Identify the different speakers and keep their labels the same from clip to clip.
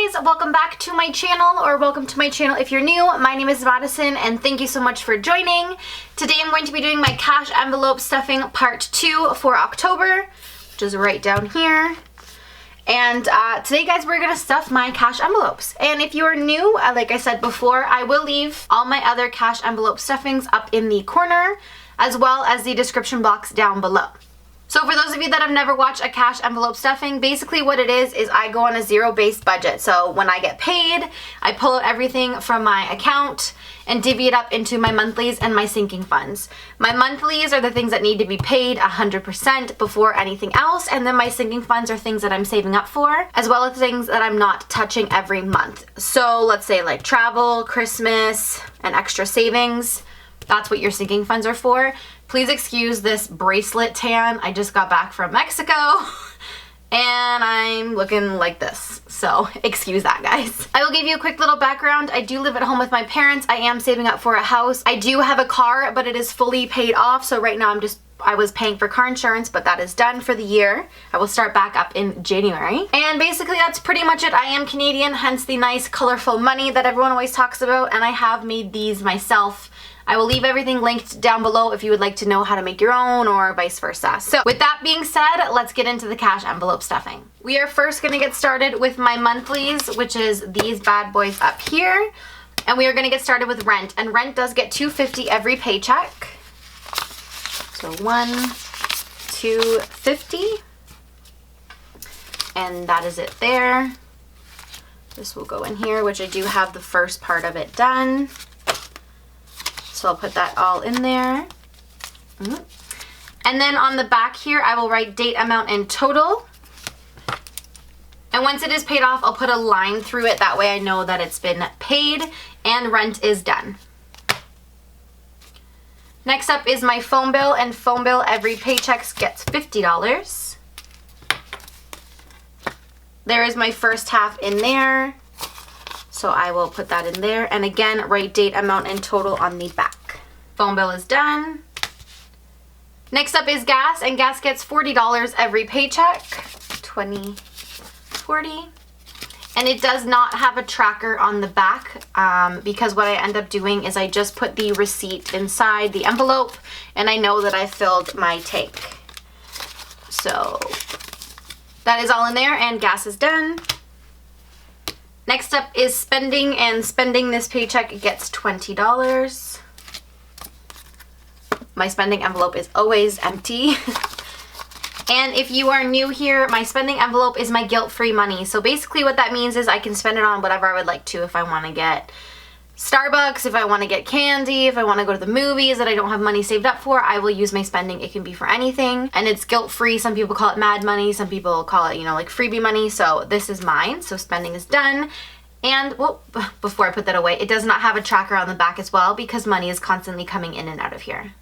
Speaker 1: guys, welcome back to my channel, or welcome to my channel if you're new. My name is Madison and thank you so much for joining. Today I'm going to be doing my cash envelope stuffing part 2 for October, which is right down here. And today guys, we're gonna stuff my cash envelopes. And if you are new, like I said before, I will leave all my other cash envelope stuffings up in the corner, as well as the description box down below. So for those of you that have never watched a cash envelope stuffing, basically what it is I go on a zero-based budget. So when I get paid, I pull out everything from my account and divvy it up into my monthlies and my sinking funds. My monthlies are the things that need to be paid 100% before anything else, and then my sinking funds are things that I'm saving up for, as well as things that I'm not touching every month. So let's say like travel, Christmas, and extra savings. That's what your sinking funds are for. Please excuse this bracelet tan. I just got back from Mexico and I'm looking like this. So excuse that, guys. I will give you a quick little background. I do live at home with my parents. I am saving up for a house. I do have a car, but it is fully paid off. So right now I was paying for car insurance, but that is done for the year. I will start back up in January. And basically that's pretty much it. I am Canadian, hence the nice colorful money that everyone always talks about. And I have made these myself. I will leave everything linked down below if you would like to know how to make your own or vice versa. So with that being said, let's get into the cash envelope stuffing. We are first going to get started with my monthlies, which is these bad boys up here. And we are going to get started with rent. And rent does get $2.50 every paycheck. So $2.50. And that is it there. This will go in here, which I do have the first part of it done. So I'll put that all in there. And then on the back here, I will write date, amount, and total. And once it is paid off, I'll put a line through it. That way I know that it's been paid and rent is done. Next up is my phone bill, and phone bill every paycheck gets $50. There is my first half in there. So I will put that in there, and again, write date, amount, and total on the back. Phone bill is done. Next up is gas, and gas gets $40 every paycheck. 20, 40. And it does not have a tracker on the back because what I end up doing is I just put the receipt inside the envelope, and I know that I filled my tank. So that is all in there, and gas is done. Next up is spending, and spending this paycheck gets $20. My spending envelope is always empty. And if you are new here, my spending envelope is my guilt-free money. So basically what that means is I can spend it on whatever I would like to. If I want to get Starbucks, if I want to get candy, if I want to go to the movies that I don't have money saved up for, I will use my spending. It can be for anything, and it's guilt-free. Some people call it mad money, some people call it, like freebie money. So this is mine. So spending is done. And well, before I put that away, it does not have a tracker on the back as well because money is constantly coming in and out of here.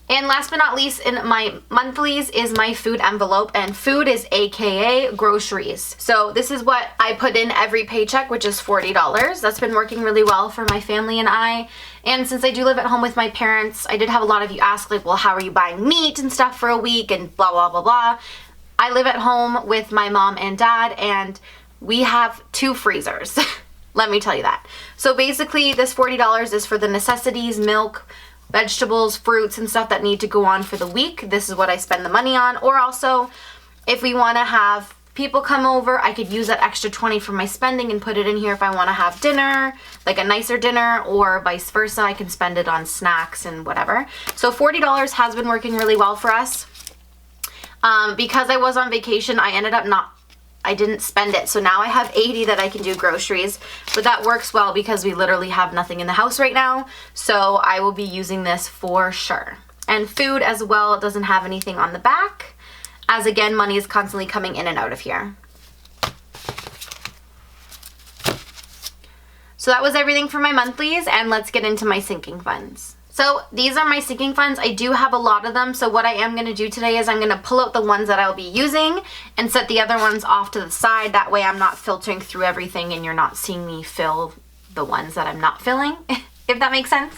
Speaker 1: And last but not least in my monthlies is my food envelope, and food is AKA groceries. So this is what I put in every paycheck, which is $40. That's been working really well for my family and I. And since I do live at home with my parents, I did have a lot of you ask like, well, how are you buying meat and stuff for a week and blah, blah, blah, blah. I live at home with my mom and dad, and we have 2 freezers. Let me tell you that. So basically this $40 is for the necessities, milk, vegetables, fruits, and stuff that need to go on for the week. This is what I spend the money on. Or also, if we want to have people come over, I could use that extra 20 from my spending and put it in here if I want to have dinner, like a nicer dinner, or vice versa. I can spend it on snacks and whatever. So $40 has been working really well for us. Because I was on vacation, I didn't spend it. So now I have 80 that I can do groceries, but that works well because we literally have nothing in the house right now. So I will be using this for sure. And food as well, it doesn't have anything on the back, as again, money is constantly coming in and out of here. So that was everything for my monthlies, and let's get into my sinking funds. So these are my sinking funds. I do have a lot of them. So what I am going to do today is I'm going to pull out the ones that I'll be using and set the other ones off to the side. That way I'm not filtering through everything and you're not seeing me fill the ones that I'm not filling, if that makes sense.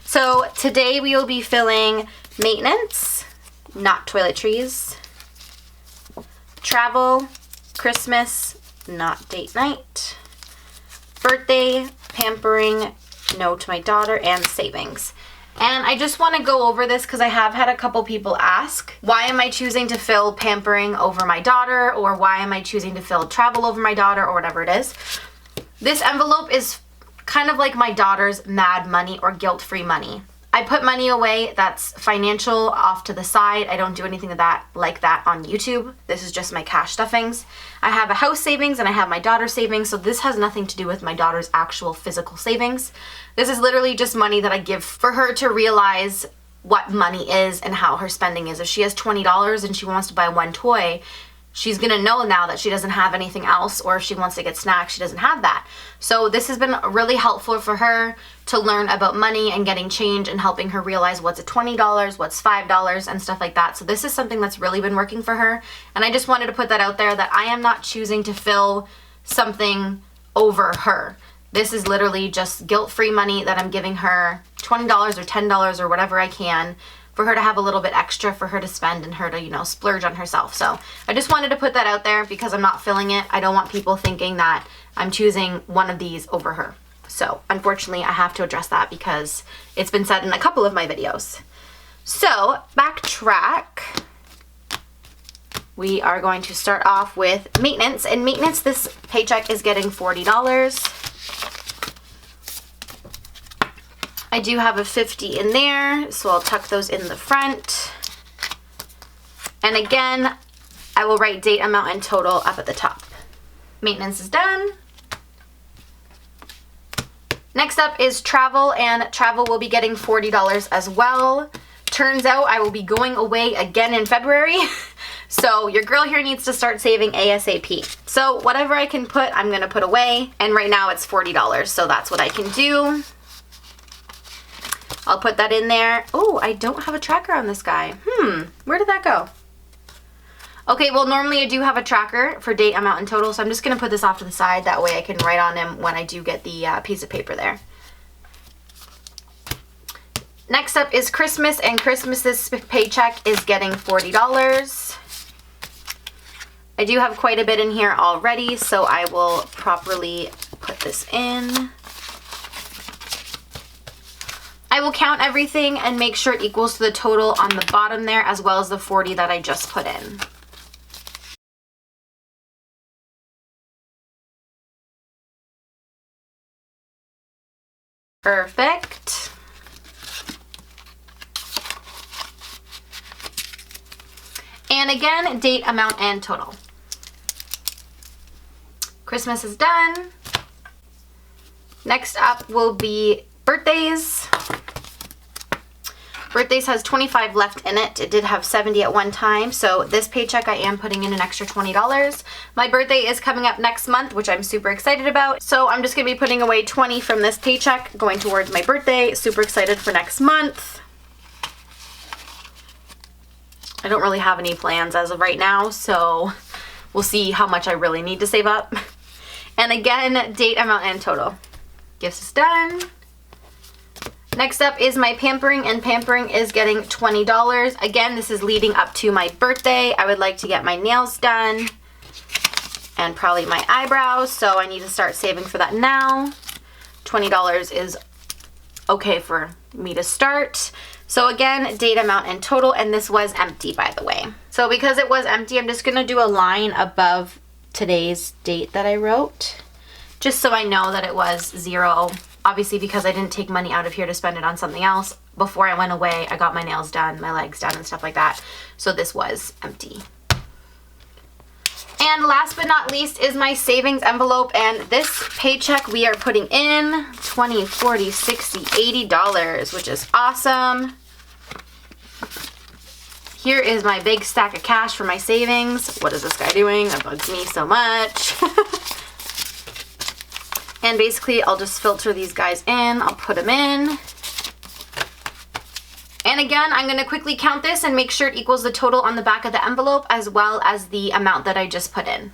Speaker 1: So today we will be filling maintenance, not toiletries, travel, Christmas, not date night. Birthday, pampering, no to my daughter, and savings. And I just want to go over this because I have had a couple people ask, why am I choosing to fill pampering over my daughter, or why am I choosing to fill travel over my daughter, or whatever it is. This envelope is kind of like my daughter's mad money or guilt-free money. I put money away that's financial off to the side. I don't do anything like that on YouTube. This is just my cash stuffings. I have a house savings and I have my daughter's savings, so this has nothing to do with my daughter's actual physical savings. This is literally just money that I give for her to realize what money is and how her spending is. If she has $20 and she wants to buy one toy, she's gonna know now that she doesn't have anything else, or if she wants to get snacks, she doesn't have that. So this has been really helpful for her to learn about money and getting change and helping her realize what's a $20, what's $5, and stuff like that. So this is something that's really been working for her. And I just wanted to put that out there, that I am not choosing to fill something over her. This is literally just guilt-free money that I'm giving her, $20 or $10 or whatever I can, for her to have a little bit extra for her to spend and her to, you know, splurge on herself. So I just wanted to put that out there because I'm not filling it. I don't want people thinking that I'm choosing one of these over her. So unfortunately I have to address that because it's been said in a couple of my videos. So backtrack. We are going to start off with maintenance. In maintenance, this paycheck is getting $40. I do have a 50 in there, so I'll tuck those in the front. And again, I will write date, amount, and total up at the top. Maintenance is done. Next up is travel, and travel will be getting $40 as well. Turns out I will be going away again in February, so your girl here needs to start saving ASAP. So whatever I can put, I'm gonna put away, and right now it's $40, so that's what I can do. I'll put that in there. Oh, I don't have a tracker on this guy. Where did that go? Okay, well, normally I do have a tracker for date, amount, and total, so I'm just going to put this off to the side. That way I can write on him when I do get the piece of paper there. Next up is Christmas, and Christmas's paycheck is getting $40. I do have quite a bit in here already, so I will properly put this in. I will count everything and make sure it equals to the total on the bottom there, as well as the 40 that I just put in. Perfect. And again, date, amount, and total. Christmas is done. Next up will be birthdays. Birthdays has 25 left in it. It did have 70 at one time, so this paycheck I am putting in an extra $20. My birthday is coming up next month, which I'm super excited about, so I'm just going to be putting away 20 from this paycheck going towards my birthday. Super excited for next month. I don't really have any plans as of right now, so we'll see how much I really need to save up. And again, date, amount, and total. Gifts is done. Next up is my pampering, and pampering is getting $20. Again, this is leading up to my birthday. I would like to get my nails done and probably my eyebrows, so I need to start saving for that now. $20 is okay for me to start. So again, date, amount, and total, and this was empty, by the way. So because it was empty, I'm just gonna do a line above today's date that I wrote, just so I know that it was zero. Obviously, because I didn't take money out of here to spend it on something else. Before I went away, I got my nails done, my legs done, and stuff like that. So this was empty. And last but not least is my savings envelope. And this paycheck we are putting in $20, $40, $60, $80, which is awesome. Here is my big stack of cash for my savings. What is this guy doing? That bugs me so much. And basically, I'll just filter these guys in. I'll put them in. And again, I'm going to quickly count this and make sure it equals the total on the back of the envelope, as well as the amount that I just put in.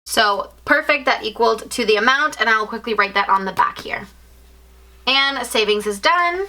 Speaker 1: So perfect, that equaled to the amount, and I'll quickly write that on the back here. And savings is done.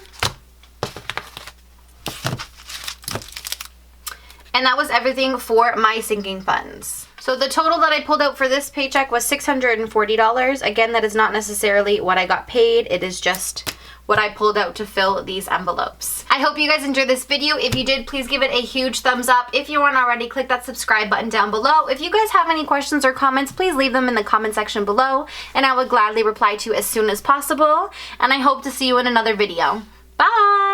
Speaker 1: And that was everything for my sinking funds. So the total that I pulled out for this paycheck was $640. Again, that is not necessarily what I got paid. It is just what I pulled out to fill these envelopes. I hope you guys enjoyed this video. If you did, please give it a huge thumbs up. If you aren't already, click that subscribe button down below. If you guys have any questions or comments, please leave them in the comment section below, and I will gladly reply to you as soon as possible. And I hope to see you in another video. Bye!